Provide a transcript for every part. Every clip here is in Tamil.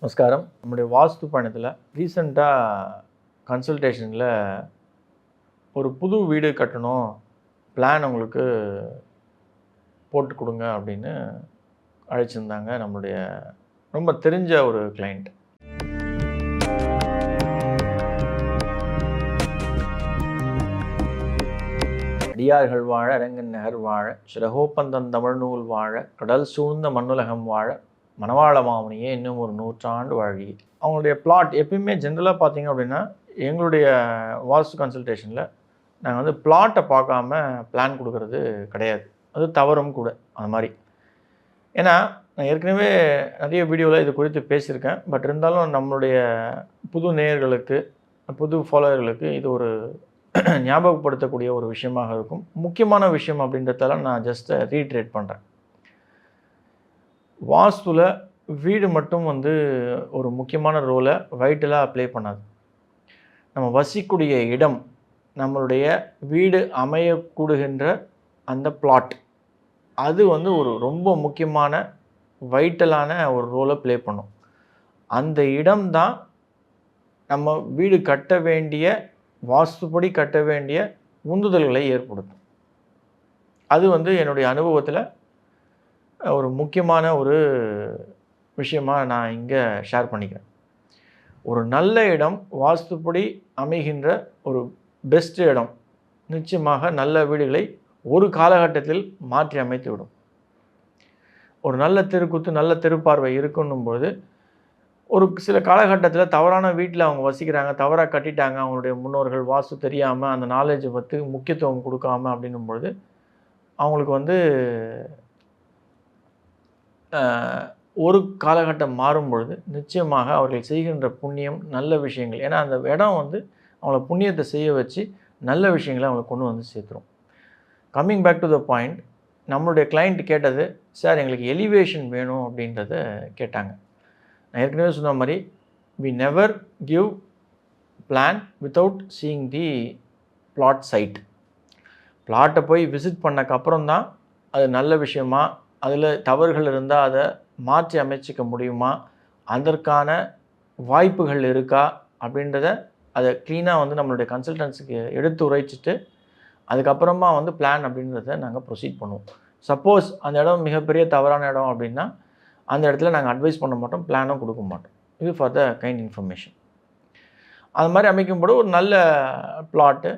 நமஸ்காரம். நம்முடைய வாஸ்து பயணத்தில் ரீசெண்டாக கன்சல்டேஷனில் ஒரு புது வீடு கட்டணும், பிளான் உங்களுக்கு போட்டு கொடுங்க அப்படின்னு அழைச்சிருந்தாங்க. நம்மளுடைய ரொம்ப தெரிஞ்ச ஒரு கிளைண்ட். அடியார்கள் வாழ, அரங்கன் நகர் வாழ, சிறகோப்பந்தன் தமிழ்நூல் வாழ, கடல் சூழ்ந்த மண்ணுலகம் வாழ, மணவாள மாமுனியே இன்னும் ஒரு 100 ஆண்டு வாழி. அவங்களுடைய பிளாட் எப்பயுமே ஜென்ரலாக பார்த்தீங்க அப்படின்னா, எங்களுடைய வாஸ்து கன்சல்டேஷனில் நாங்கள் வந்து பிளாட்டை பார்க்காம பிளான் கொடுக்கறது கிடையாது. அது தவறும் கூட அது மாதிரி. ஏன்னா நான் ஏற்கனவே நிறைய வீடியோவில் இது குறித்து பேசியிருக்கேன். பட் இருந்தாலும் நம்மளுடைய புது நேயர்களுக்கு, புது ஃபாலோவர்களுக்கு இது ஒரு ஞாபகப்படுத்தக்கூடிய ஒரு விஷயமாக இருக்கும். முக்கியமான விஷயம் அப்படின்றதால நான் ஜஸ்ட் ரீட்ரேட் பண்ணுறேன். வாஸ்துவில் வீடு மட்டும் வந்து ஒரு முக்கியமான ரோலை வைட்டலாக அப்ளை பண்ணாது. நம்ம வசிக்கூடிய இடம், நம்மளுடைய வீடு அமையக்கூடுகின்ற அந்த பிளாட், அது வந்து ஒரு ரொம்ப முக்கியமான வைட்டலான ஒரு ரோலை ப்ளே பண்ணும். அந்த இடம்தான் நம்ம வீடு கட்ட வேண்டிய, வாஸ்துப்படி கட்ட வேண்டிய உந்துதல்களை ஏற்படுத்தும். அது வந்து என்னுடைய அனுபவத்தில் ஒரு முக்கியமான ஒரு விஷயமாக நான் இங்கே ஷேர் பண்ணிக்கிறேன். ஒரு நல்ல இடம், வாஸ்துப்படி அமைகின்ற ஒரு பெஸ்ட் இடம் நிச்சயமாக நல்ல வீடுகளை ஒரு காலகட்டத்தில் மாற்றி அமைத்து விடும். ஒரு நல்ல தெருக்குத்து, நல்ல தெருப்பார்வை இருக்குன்னும்போது ஒரு சில காலகட்டத்தில் தவறான வீட்டில் அவங்க வசிக்கிறாங்க, தவறாக கட்டிட்டாங்க, அவங்களுடைய முன்னோர்கள் வாஸ்து தெரியாமல் அந்த நாலேஜை பற்றி முக்கியத்துவம் கொடுக்காம அப்படின்னும்பொழுது அவங்களுக்கு வந்து ஒரு காலகட்டம் மாறும் பொழுது நிச்சயமாக அவர்கள் செய்கின்ற புண்ணியம், நல்ல விஷயங்கள், ஏன்னா அந்த இடம் வந்து அவங்கள புண்ணியத்தை செய்ய வச்சு நல்ல விஷயங்களை அவங்களை கொண்டு வந்து சேர்த்துரும். Coming back to the point, நம்மளுடைய கிளைண்ட் கேட்டது, சார் எங்களுக்கு எலிவேஷன் வேணும் அப்படின்றத கேட்டாங்க. நான் ஏற்கனவே சொன்ன மாதிரி, we never give plan without seeing the plot site. பிளாட்டை போய் விசிட் பண்ணக்கப்புறம் தான் அது நல்ல விஷயமா, அதில் தவறுகள் இருந்தால் அதை மாற்றி அமைச்சிக்க முடியுமா, அதற்கான வாய்ப்புகள் இருக்கா அப்படின்றத அதை க்ளீனாக வந்து நம்மளுடைய கன்சல்டன்ஸுக்கு எடுத்து உரைச்சிட்டு அதுக்கப்புறமா வந்து பிளான் அப்படின்றத நாங்கள் ப்ரொசீட் பண்ணுவோம். சப்போஸ் அந்த இடம் மிகப்பெரிய தவறான இடம் அப்படின்னா அந்த இடத்துல நாங்கள் அட்வைஸ் பண்ண மாட்டோம், பிளானும் கொடுக்க மாட்டோம். இது ஃபார் த கைண்ட் இன்ஃபர்மேஷன். அது மாதிரி அமைக்கும்போது ஒரு நல்ல பிளாட்டு,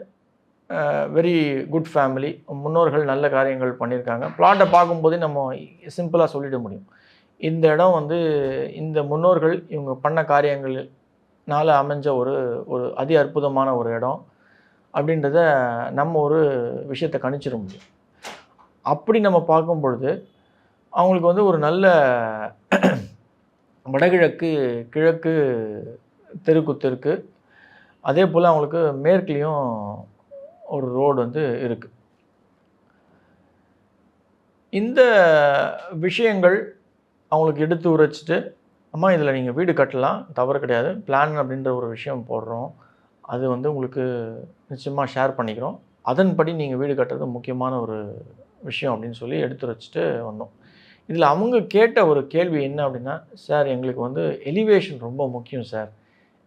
வெரி குட் ஃபேமிலி, முன்னோர்கள் நல்ல காரியங்கள் பண்ணியிருக்காங்க. பிளாட்டை பார்க்கும்போதே நம்ம சிம்பிளாக சொல்லிட முடியும், இந்த இடம் வந்து இந்த முன்னோர்கள் இவங்க பண்ண காரியங்கள்னால அமைஞ்ச ஒரு ஒரு அதி அற்புதமான ஒரு இடம் அப்படின்றத நம்ம ஒரு விஷயத்தை கணிச்சிட முடியும். அப்படி நம்ம பார்க்கும் பொழுது அவங்களுக்கு வந்து ஒரு நல்ல வடகிழக்கு, கிழக்கு தெருக்குத்து இருக்குது. அதே போல் அவங்களுக்கு மேற்குலேயும் ஒரு ரோடு வந்து இருக்குது. இந்த விஷயங்கள் அவங்களுக்கு எடுத்து உரைச்சிட்டு, அம்மா இதில் நீங்கள் வீடு கட்டலாம், தவறு கிடையாது, பிளான் அப்படின்ற ஒரு விஷயம் போடுறோம், அது வந்து உங்களுக்கு நிச்சயமாக ஷேர் பண்ணிக்கிறோம், அதன்படி நீங்கள் வீடு கட்டுறது முக்கியமான ஒரு விஷயம் அப்படின்னு சொல்லி எடுத்து வச்சுட்டு வந்தோம். இதில் அவங்க கேட்ட ஒரு கேள்வி என்ன அப்படின்னா, சார் எங்களுக்கு வந்து எலிவேஷன் ரொம்ப முக்கியம் சார்,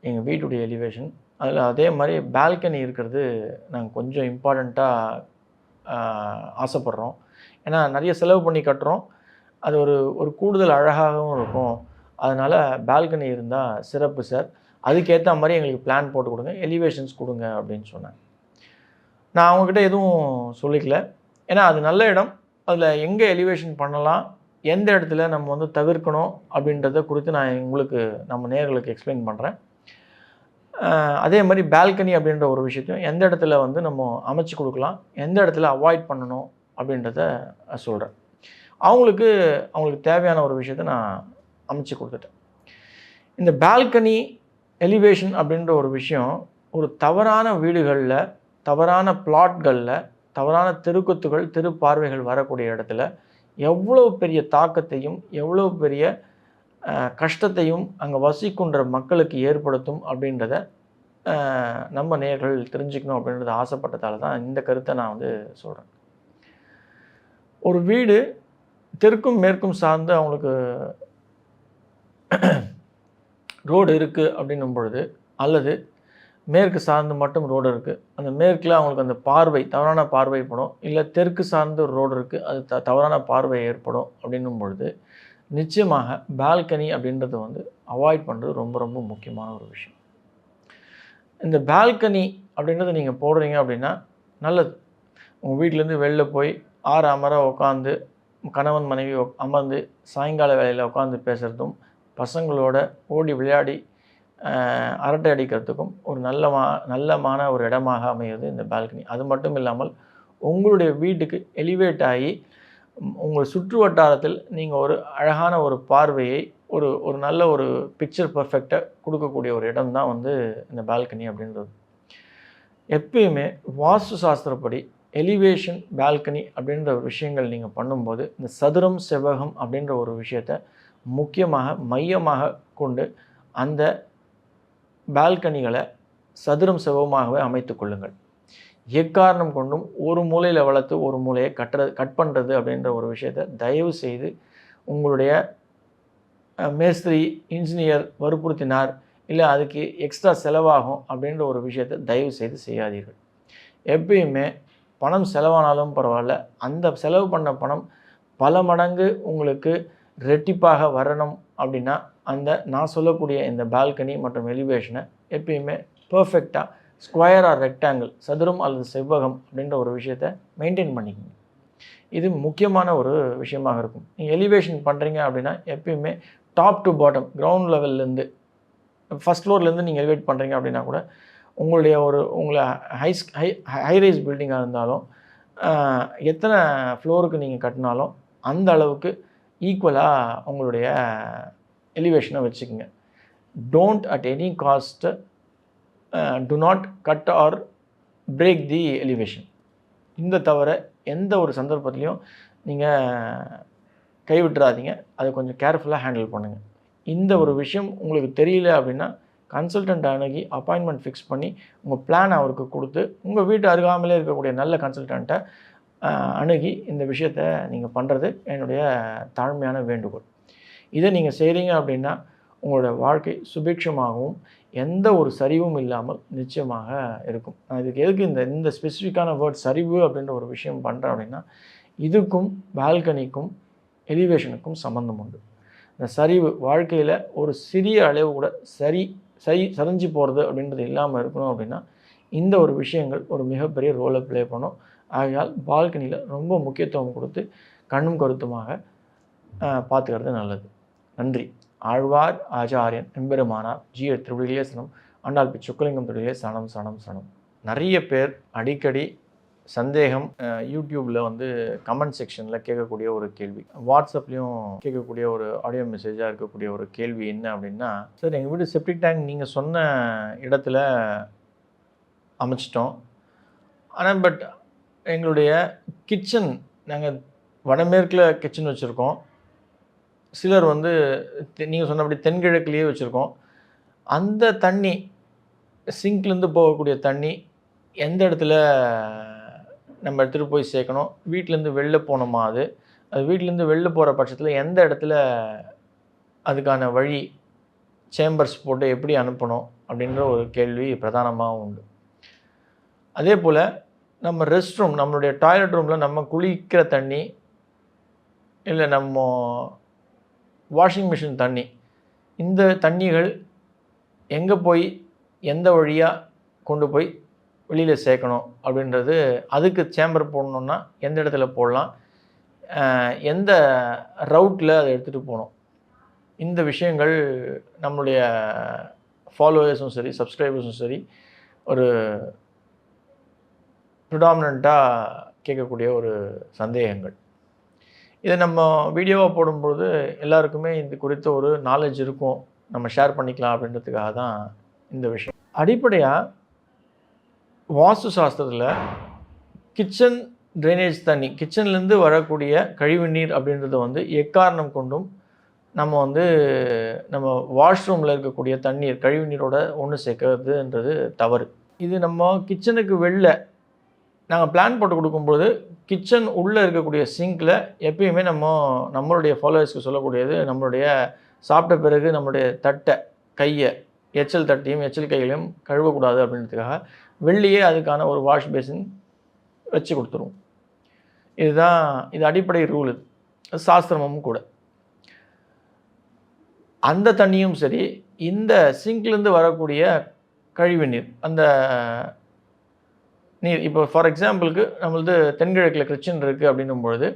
எங்கள் வீட்டுடைய எலிவேஷன், அதில் அதே மாதிரி பால்கனி இருக்கிறது நாங்கள் கொஞ்சம் இம்பார்ட்டண்ட்டாக ஆசைப்பட்றோம். ஏன்னா நிறைய செலவு பண்ணி கட்டுறோம், அது ஒரு ஒரு கூடுதல் அழகாகவும் இருக்கும், அதனால் பால்கனி இருந்தால் சிறப்பு சார், அதுக்கேற்ற மாதிரி எங்களுக்கு பிளான் போட்டு கொடுங்க, எலிவேஷன்ஸ் கொடுங்க அப்படின்னு சொன்னேன். நான் அவங்கக்கிட்ட எதுவும் சொல்லிக்கல, ஏன்னா அது நல்ல இடம், அதில் எங்கே எலிவேஷன் பண்ணலாம், எந்த இடத்துல நம்ம வந்து தவிர்க்கணும் அப்படின்றத குறித்து நான் உங்களுக்கு, நம்ம நேயர்களுக்கு எக்ஸ்பிளைன் பண்ணுறேன். அதே மாதிரி பால்கனி அப்படின்ற ஒரு விஷயத்தையும் எந்த இடத்துல வந்து நம்ம அமைச்சு கொடுக்கலாம், எந்த இடத்துல அவாய்ட் பண்ணணும் அப்படின்றத சொல்கிறேன். அவங்களுக்கு தேவையான ஒரு விஷயத்தை நான் அமைச்சு கொடுத்துட்டேன். இந்த பால்கனி எலிவேஷன் அப்படின்ற ஒரு விஷயம் ஒரு தவறான வீடுகளில், தவறான பிளாட்களில், தவறான தெருக்குத்துகள், தெரு பார்வைகள் வரக்கூடிய இடத்துல எவ்வளோ பெரிய தாக்கத்தையும் எவ்வளோ பெரிய கஷ்டத்தையும் அங்கே வசிக்கின்ற மக்களுக்கு ஏற்படுத்தும் அப்படின்றத நம்ம நேயர்கள் தெரிஞ்சுக்கணும் அப்படின்றத ஆசைப்பட்டதால தான் இந்த கருத்தை நான் வந்து சொல்கிறேன். ஒரு வீடு தெற்கும் மேற்கும் சார்ந்து அவங்களுக்கு ரோடு இருக்குது அப்படின்னும் பொழுது, அல்லது மேற்கு சார்ந்து மட்டும் ரோடு இருக்குது, அந்த மேற்கில் அவங்களுக்கு அந்த பார்வை தவறான பார்வைப்படும், இல்லை தெற்கு சார்ந்து ஒரு ரோடு இருக்குது, அது தவறான பார்வை ஏற்படும் அப்படின்னும் பொழுது, நிச்சயமாக பால்கனி அப்படின்றது வந்து அவாய்ட் பண்ணுறது ரொம்ப ரொம்ப முக்கியமான ஒரு விஷயம். இந்த பால்கனி அப்படின்றத நீங்கள் போடுறீங்க அப்படின்னா நல்லது. உங்கள் வீட்டிலேருந்து வெளில போய் அமர உட்காந்து கணவன் மனைவி அமர்ந்து சாயங்கால வேளையில் உட்காந்து பேசுகிறதும், பசங்களோட ஓடி விளையாடி அரட்டை அடிக்கிறதுக்கும் ஒரு நல்லமான ஒரு இடமாக அமைகிறது இந்த பால்கனி. அது மட்டும் இல்லாமல் உங்களுடைய வீட்டுக்கு எலிவேட் ஆகி உங்கள் சுற்று வட்டாரத்தில் நீங்கள் ஒரு அழகான ஒரு பார்வையை ஒரு நல்ல ஒரு பிக்சர் பர்ஃபெக்டை கொடுக்கக்கூடிய ஒரு இடம் தான் வந்து இந்த பால்கனி அப்படின்றது. எப்பயுமே வாஸ்து சாஸ்திரப்படி எலிவேஷன் பால்கனி அப்படின்ற ஒரு விஷயங்கள் நீங்கள் பண்ணும்போது இந்த சதுரம் செவ்வகம் அப்படின்ற ஒரு விஷயத்தை முக்கியமாக மையமாக கொண்டு அந்த பால்கனிகளை சதுரம் செவ்வகமாகவே அமைத்து கொள்ளுங்கள். எக்காரணம் கொண்டும் ஒரு மூலையில் வளர்த்து ஒரு மூலையை கட் பண்ணுறது அப்படின்ற ஒரு விஷயத்தை தயவு செய்து உங்களுடைய மேஸ்திரி இன்ஜினியர் வற்புறுத்தினார், இல்லை அதுக்கு எக்ஸ்ட்ரா செலவாகும் அப்படின்ற ஒரு விஷயத்தை தயவு செய்து செய்யாதீர்கள். எப்பயுமே பணம் செலவானாலும் பரவாயில்ல, அந்த செலவு பண்ண பணம் பல மடங்கு உங்களுக்கு ரெட்டிப்பாக வரணும் அப்படின்னா அந்த நான் சொல்லக்கூடிய இந்த பால்கனி மற்றும் எலிவேஷனை எப்பயுமே பர்ஃபெக்டாக ஸ்கொயர் ஆர் ரெக்டாங்கிள் சதுரம் அல்லது செவ்வகம் அப்படின்ற ஒரு விஷயத்தை மெயின்டைன் பண்ணிக்கோங்க. இது முக்கியமான ஒரு விஷயமாக இருக்கும். நீங்கள் எலிவேஷன் பண்ணுறீங்க அப்படின்னா எப்பயுமே டாப் டு பாட்டம் கிரவுண்ட் லெவல்லேருந்து ஃபஸ்ட் ஃப்ளோர்லேருந்து நீங்கள் எலிவேட் பண்ணுறீங்க அப்படின்னா கூட உங்களுடைய உங்களை ஹைரைஸ் பில்டிங்காக இருந்தாலும் எத்தனை ஃப்ளோருக்கு நீங்கள் கட்டினாலும் அந்த அளவுக்கு ஈக்குவலாக உங்களுடைய எலிவேஷனை வச்சுக்கோங்க. Don't at any cost to not cut R break the elevation. இந்த தவிர எந்த ஒரு சந்தர்ப்பத்திலையும் நீங்கள் கைவிட்டுறாதீங்க. அதை கொஞ்சம் கேர்ஃபுல்லாக ஹேண்டில் பண்ணுங்கள். இந்த ஒரு விஷயம் உங்களுக்கு தெரியல அப்படின்னா கன்சல்டன்ட் அணுகி அப்பாயின்மெண்ட் ஃபிக்ஸ் பண்ணி உங்கள் பிளான் அவருக்கு கொடுத்து உங்கள் வீட்டு அருகாமலே இருக்கக்கூடிய நல்ல கன்சல்டண்ட்டை அணுகி இந்த விஷயத்தை நீங்கள் பண்ணுறது என்னுடைய தாழ்மையான வேண்டுகோள். இதை நீங்கள் செய்கிறீங்க அப்படின்னா உங்களோட வாழ்க்கை சுபிக்ஷமாகவும் எந்த ஒரு சரிவும் இல்லாமல் நிச்சயமாக இருக்கும். நான் இதுக்கு எதுக்கு இந்த ஸ்பெசிஃபிக்கான வேர்ட் சரிவு அப்படின்ற ஒரு விஷயம் பண்ணுறேன் அப்படின்னா இதுக்கும் பால்கனிக்கும் எலிவேஷனுக்கும் சம்மந்தம் உண்டு. இந்த சரிவு வாழ்க்கையில் ஒரு சிறிய அளவு கூட சரிஞ்சு போகிறது அப்படின்றது இல்லாமல் இருக்கணும் அப்படின்னா இந்த ஒரு விஷயங்கள் ஒரு மிகப்பெரிய ரோலை ப்ளே பண்ணும். ஆகையால் பால்கனியில் ரொம்ப முக்கியத்துவம் கொடுத்து கண்ணும் கருத்துமாக பார்த்துக்கிறது நல்லது. நன்றி. ஆழ்வார் ஆச்சாரியன் எம்பெருமானார் ஜீய திருவிழிலே சனம் ஆண்டாள் பி சுக்கலிங்கம் திருவிழிலே சனம் சனம் சனம். நிறைய பேர் அடிக்கடி சந்தேகம் யூடியூப்பில் வந்து கமெண்ட் செக்ஷனில் கேட்கக்கூடிய ஒரு கேள்வி, வாட்ஸ்அப்லேயும் கேட்கக்கூடிய ஒரு ஆடியோ மெசேஜாக இருக்கக்கூடிய ஒரு கேள்வி என்ன அப்படின்னா, சார் எங்கள் வீடு செப்டிக் டேங்க் நீங்கள் சொன்ன இடத்துல அமைச்சிட்டோம், ஆனால் பட் எங்களுடைய கிச்சன் நாங்கள் வடமேற்கில் கிச்சன் வச்சுருக்கோம், சிலர் வந்து நீங்கள் சொன்னபடி தென்கிழக்குலேயே வச்சுருக்கோம். அந்த தண்ணி சிங்க்லேருந்து போகக்கூடிய தண்ணி எந்த இடத்துல நம்ம எடுத்துகிட்டு போய் சேர்க்கணும், வீட்டிலேருந்து வெளில போனோமா, அது வீட்டிலேருந்து வெளில போகிற பட்சத்தில் எந்த இடத்துல அதுக்கான வழி சேம்பர்ஸ் போட்டு எப்படி அனுப்பணும் அப்படின்ற ஒரு கேள்வி பிரதானமாக உண்டு. அதே போல் நம்ம ரெஸ்ட் ரூம், நம்மளுடைய டாய்லெட் ரூமில் நம்ம குளிக்கிற தண்ணி இல்லை நம்ம வாஷிங் மிஷின் தண்ணி, இந்த தண்ணிகள் எங்கே போய் எந்த வழியாக கொண்டு போய் வெளியில் சேர்க்கணும் அப்படின்றது, அதுக்கு சேம்பர் போடணுன்னா எந்த இடத்துல போடலாம், எந்த ரவுட்டில் அதை எடுத்துகிட்டு போகணும், இந்த விஷயங்கள் நம்மளுடைய ஃபாலோவர்ஸும் சரி சப்ஸ்கிரைபர்ஸும் சரி ஒரு ப்ரிடாமினண்ட்டாக கேட்கக்கூடிய ஒரு சந்தேகங்கள். இதை நம்ம வீடியோவாக போடும்பொழுது எல்லாருக்குமே இது குறித்த ஒரு நாலேஜ் இருக்கும், நம்ம ஷேர் பண்ணிக்கலாம் அப்படின்றதுக்காக தான் இந்த விஷயம். அடிப்படையாக வாஸ்து சாஸ்திரத்தில் கிச்சன் ட்ரைனேஜ் தண்ணி, கிச்சன்லேருந்து வரக்கூடிய கழிவு நீர் அப்படின்றது வந்து எக்காரணம் கொண்டும் நம்ம வாஷ்ரூமில் இருக்கக்கூடிய தண்ணீர் கழிவு நீரோட ஒன்று சேர்க்கறதுன்றது தவறு. இது நம்ம கிச்சனுக்கு வெளில நாங்கள் பிளான் போட்டு கொடுக்கும்போது கிச்சன் உள்ளே இருக்கக்கூடிய சிங்கில் எப்பயுமே நம்மளுடைய ஃபாலோவர்ஸ்க்கு சொல்லக்கூடியது, நம்மளுடைய சாப்பிட்ட பிறகு நம்மளுடைய தட்டை கையை எச்சல் தட்டியும் எச்சல் கைகளையும் கழுவக்கூடாது அப்படின்றதுக்காக வெள்ளியே அதுக்கான ஒரு வாஷ் பேசின் வச்சு கொடுத்துருவோம். இது அடிப்படை ரூல். இது சாஸ்திரமும் கூட. அந்த தண்ணியும் சரி, இந்த சிங்க்லேருந்து வரக்கூடிய கழிவு நீர், அந்த நீர் இப்போ ஃபார் எக்ஸாம்பிளுக்கு நம்மளது தென்கிழக்கில் கிச்சன் இருக்குது அப்படின்னும் பொழுது,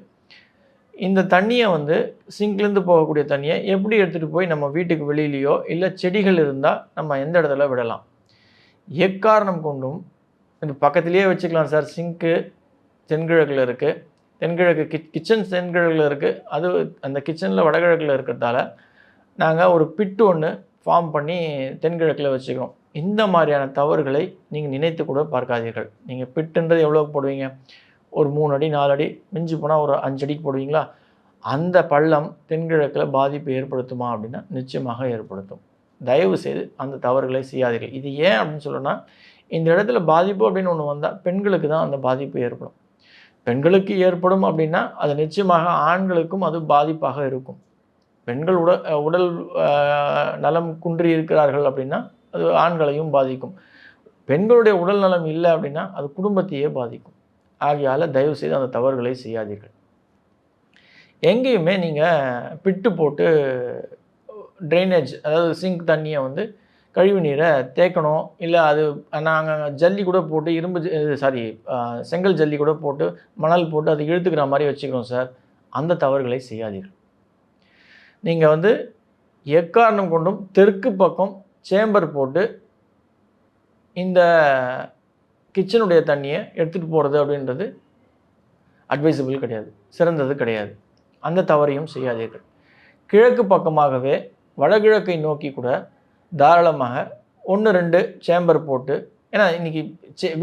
இந்த தண்ணியை வந்து சிங்க்லேருந்து போகக்கூடிய தண்ணியை எப்படி எடுத்துகிட்டு போய் நம்ம வீட்டுக்கு வெளியிலையோ இல்லை செடிகள் இருந்தால் நம்ம எந்த இடத்துல விடலாம். எக்காரணம் கொண்டும் இது பக்கத்துலேயே வச்சுக்கலாம் சார். சிங்க்கு தென்கிழக்கில் இருக்குது, தென்கிழக்கு கிச்சன் தென்கிழக்கில் இருக்குது, அது அந்த கிச்சனில் வடகிழக்கில் இருக்கிறதால நாங்கள் ஒரு பிட்டு ஒன்று ஃபார்ம் பண்ணி தென்கிழக்கில் வச்சுக்கிறோம். இந்த மாதிரியான தவறுகளை நீங்கள் நினைத்து கூட பார்க்காதீர்கள். நீங்கள் பிட்டுன்றது எவ்வளோ போடுவீங்க? ஒரு 3 அடி 4 அடி, மிஞ்சி போனால் ஒரு 5 அடிக்கு போடுவீங்களா? அந்த பள்ளம் தென்கிழக்கில் பாதிப்பு ஏற்படுத்துமா அப்படின்னா நிச்சயமாக ஏற்படுத்தும். தயவு செய்து அந்த தவறுகளை செய்யாதீர்கள். இது ஏன் அப்படின்னு சொல்லணும்னா, இந்த இடத்துல பாதிப்பு அப்படின்னு ஒன்று வந்தால் பெண்களுக்கு தான் அந்த பாதிப்பு ஏற்படும். பெண்களுக்கு ஏற்படும் அப்படின்னா அது நிச்சயமாக ஆண்களுக்கும் அது பாதிப்பாக இருக்கும். பெண்கள் உடல் நலம் குன்றி இருக்கிறார்கள் அப்படின்னா அது ஆண்களையும் பாதிக்கும். பெண்களுடைய உடல் நலம் இல்லை அப்படின்னா அது குடும்பத்தையே பாதிக்கும். ஆகையால் தயவுசெய்து அந்த தவறுகளை செய்யாதீர்கள். எங்கேயுமே நீங்கள் பிட்டு போட்டு ட்ரைனேஜ், அதாவது சிங்க் தண்ணியை வந்து கழிவு நீரை தேக்கணும், இல்லை அது நாங்கள் ஜல்லி கூட போட்டு செங்கல் ஜல்லி கூட போட்டு மணல் போட்டு அது இழுத்துக்கிற மாதிரி வச்சுக்கிறோம் சார். அந்த தவறுகளை செய்யாதீர்கள். நீங்கள் வந்து எக்காரணம் கொண்டும் தெற்கு பக்கம் சேம்பர் போட்டு இந்த கிச்சனுடைய தண்ணியை எடுத்துகிட்டு போகிறது அப்படின்றது அட்வைசபிள் கிடையாது, சிறந்தது கிடையாது. அந்த தவறையும் செய்யாதீர்கள். கிழக்கு பக்கமாகவே வடகிழக்கை நோக்கி கூட தாராளமாக 1-2 சேம்பர் போட்டு, ஏன்னா இன்றைக்கி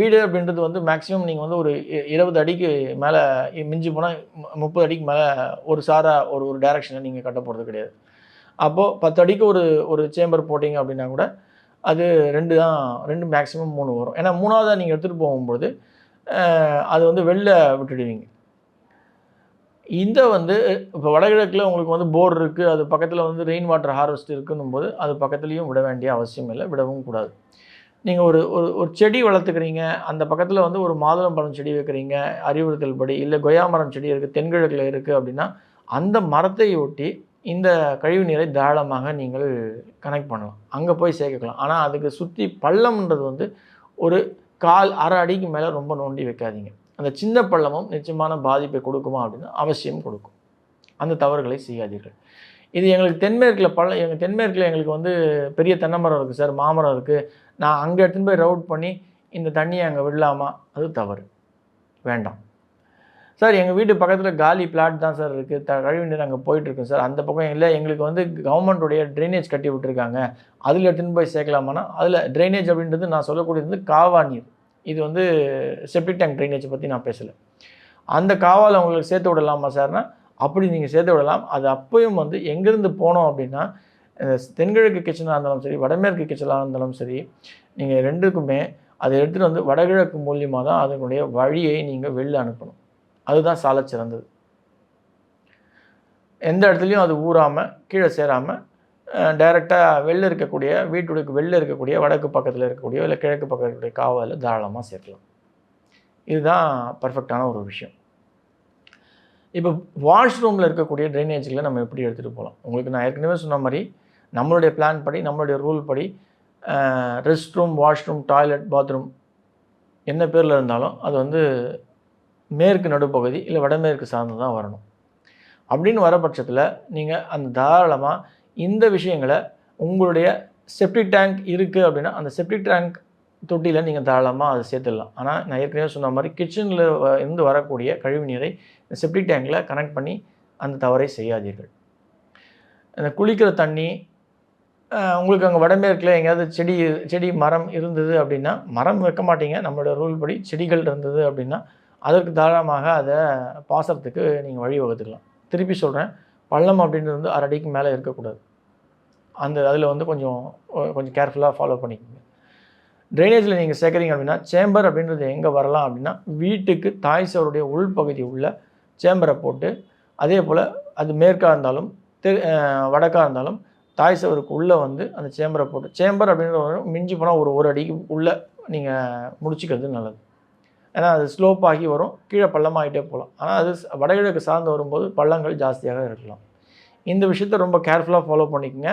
வீடு அப்படின்றது வந்து மேக்ஸிமம் நீங்கள் வந்து ஒரு 20 அடிக்கு மேலே, மிஞ்சி போனால் 30 அடிக்கு மேலே ஒரு டைரக்ஷனில் நீங்கள் கட்ட போகிறது கிடையாது. அப்போது 10 அடிக்கு ஒரு சேம்பர் போட்டிங்க அப்படின்னா கூட அது 2 மேக்ஸிமம் 3 வரும். ஏன்னா 3ஆவதாக நீங்கள் எடுத்துகிட்டு போகும்போது அது வந்து வெளில விட்டுடுவீங்க. இந்த வந்து இப்போ வடகிழக்கில் உங்களுக்கு வந்து போர் இருக்குது, அது பக்கத்தில் வந்து ரெயின் வாட்டர் ஹார்வெஸ்ட் இருக்குன்னும் போது அது பக்கத்துலேயும் விட வேண்டிய அவசியம் இல்லை, விடவும் கூடாது. நீங்கள் ஒரு செடி வளர்த்துக்கிறீங்க, அந்த பக்கத்தில் வந்து ஒரு மாதுளம்பழம் செடி வைக்கிறீங்க அறிவுறுத்தல் படி, இல்லை கொய்யா மரம் செடி இருக்குது தென்கிழக்கில் இருக்குது அப்படின்னா அந்த மரத்தை ஒட்டி இந்த கழிவு நீரை தாராளமாக நீங்கள் கனெக்ட் பண்ணலாம், அங்கே போய் சேர்க்கலாம். ஆனால் அதுக்கு சுற்றி பள்ளம்ன்றது வந்து ஒரு 1/4 அடிக்கு மேலே ரொம்ப நோண்டி வைக்காதீங்க. அந்த சின்ன பள்ளமும் நிச்சயமான பாதிப்பை கொடுக்குமா அப்படின்னா அவசியம் கொடுக்கும். அந்த தவறுகளை செய்யாதீர்கள். இது எங்களுக்கு தென்மேற்கில் எங்களுக்கு வந்து பெரிய தென்னை மரம் இருக்குது சார், மாமரம் இருக்குது, நான் அங்கே எடுத்துன்னு போய் ரவுட் பண்ணி இந்த தண்ணியை அங்கே விடலாமா? அது தவறு, வேண்டாம் சார். எங்கள் வீட்டு பக்கத்தில் காலி பிளாட் தான் சார் இருக்குது, கழிவு நீர் அங்கே போயிட்டுருக்கு சார், அந்த பக்கம் இல்லை, எங்களுக்கு வந்து கவர்மெண்ட்டுடைய ட்ரைனேஜ் கட்டி விட்டுருக்காங்க, அதில் எடுத்துன்னு போய் சேர்க்கலாமான்னா, அதில் ட்ரைனேஜ் அப்படின்றது நான் சொல்லக்கூடியது காவா நீர். இது வந்து செப்டிக் டேங்க் ட்ரைனேஜை பற்றி நான் பேசலை. அந்த காவால் அவங்களுக்கு சேர்த்து விடலாமா சார்னா அப்படி நீங்கள் சேர்த்து விடலாம். அது அப்பயும் வந்து எங்கேருந்து போனோம் அப்படின்னா, தென்கிழக்கு கிச்சனாக இருந்தாலும் சரி, வடமேற்கு கிச்சனாக இருந்தாலும் சரி, நீங்கள் 2க்குமே அதை எடுத்துகிட்டு வந்து வடகிழக்கு மூலியமாக தான் அதனுடைய வழியை நீங்கள் வெளில அனுப்பணும். அதுதான் சால சிறந்தது. எந்த இடத்துலையும் அது ஊறாமல் கீழே சேராமல் டைரெக்டாக வீட்டுக்கு வெளில இருக்கக்கூடிய வடக்கு பக்கத்தில் இருக்கக்கூடிய இல்லை கிழக்கு பக்கத்தில் இருக்கக்கூடிய காவலில் தாராளமாக சேர்க்கலாம். இதுதான் பர்ஃபெக்டான ஒரு விஷயம். இப்போ வாஷ்ரூமில் இருக்கக்கூடிய ட்ரைனேஜில் நம்ம எப்படி எடுத்துகிட்டு போகலாம்? உங்களுக்கு நான் ஏற்கனவே சொன்ன மாதிரி நம்மளுடைய பிளான் படி, நம்மளுடைய ரூல் படி rest room, washroom, toilet, bathroom என்ன பேரில் இருந்தாலும் அது வந்து மேற்கு நடுப்பகுதி இல்லை வடமேற்கு சார்ந்து தான் வரணும். அப்படின்னு வர பட்சத்தில் நீங்கள் அந்த தாராளமாக இந்த விஷயங்களை உங்களுடைய செப்டிக் டேங்க் இருக்குது அப்படின்னா அந்த செப்டிக் டேங்க் தொட்டியில் நீங்கள் தாராளமாக அதை சேர்த்துடலாம். ஆனால் நான் ஏற்கனவே சொன்ன மாதிரி கிச்சனில் இருந்து வரக்கூடிய கழிவு நீரை செப்டிக் டேங்கில் கனெக்ட் பண்ணி அந்த தவறை செய்யாதீர்கள். அந்த குளிக்கிற தண்ணி உங்களுக்கு அங்கே வடமேற்கில் எங்கேயாவது செடி மரம் இருந்தது அப்படின்னா, மரம் வைக்க மாட்டீங்க, நம்மளோட ரூல் படி செடிகள் இருந்தது அப்படின்னா அதற்கு தாராளமாக அதை பாசறதுக்கு நீங்கள் வழி வகுத்துக்கலாம். திருப்பி சொல்கிறேன், பள்ளம் அப்படின்றது வந்து 1/2 அடிக்கு மேலே இருக்கக்கூடாது. அதில் வந்து கொஞ்சம் கேர்ஃபுல்லாக ஃபாலோ பண்ணிக்கோங்க. ட்ரைனேஜில் நீங்கள் சேர்க்குறீங்க அப்படின்னா சேம்பர் அப்படின்றது எங்கே வரலாம் அப்படின்னா, வீட்டுக்கு தாய் சவருடைய உள்பகுதி உள்ள சேம்பரை போட்டு, அதே போல் அது மேற்காக இருந்தாலும் வடக்காக இருந்தாலும் தாய் சுவருக்கு உள்ளே வந்து அந்த சேம்பரை போட்டு, சேம்பர் அப்படின்ற மிஞ்சி போனால் ஒரு அடிக்கு உள்ளே நீங்கள் முடிச்சுக்கிறது நல்லது. ஏன்னா அது ஸ்லோப் ஆகி வரும், கீழே பள்ளமாகிட்டே போகலாம். ஆனால் அது வடகிழக்கு சார்ந்து வரும்போது பள்ளங்கள் ஜாஸ்தியாக இருக்கலாம். இந்த விஷயத்த ரொம்ப கேர்ஃபுல்லாக ஃபாலோ பண்ணிக்கோங்க.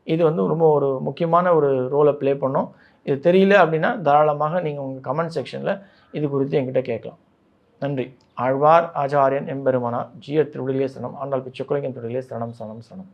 இது வந்து ரொம்ப ஒரு முக்கியமான ஒரு ரோலை ப்ளே பண்ணும். இது தெரியல அப்படின்னா தாராளமாக நீங்கள் உங்கள் கமெண்ட் செக்ஷனில் இது குறித்து என்கிட்ட கேட்கலாம். நன்றி. ஆழ்வார் ஆச்சாரியன் எம்பெருமானார் ஜீயர் திருவடிகளே சரணம். ஆண்டாள் பிச்சைக்குலையின் திருவடிகளே சரணம் சரணம் சரணம்.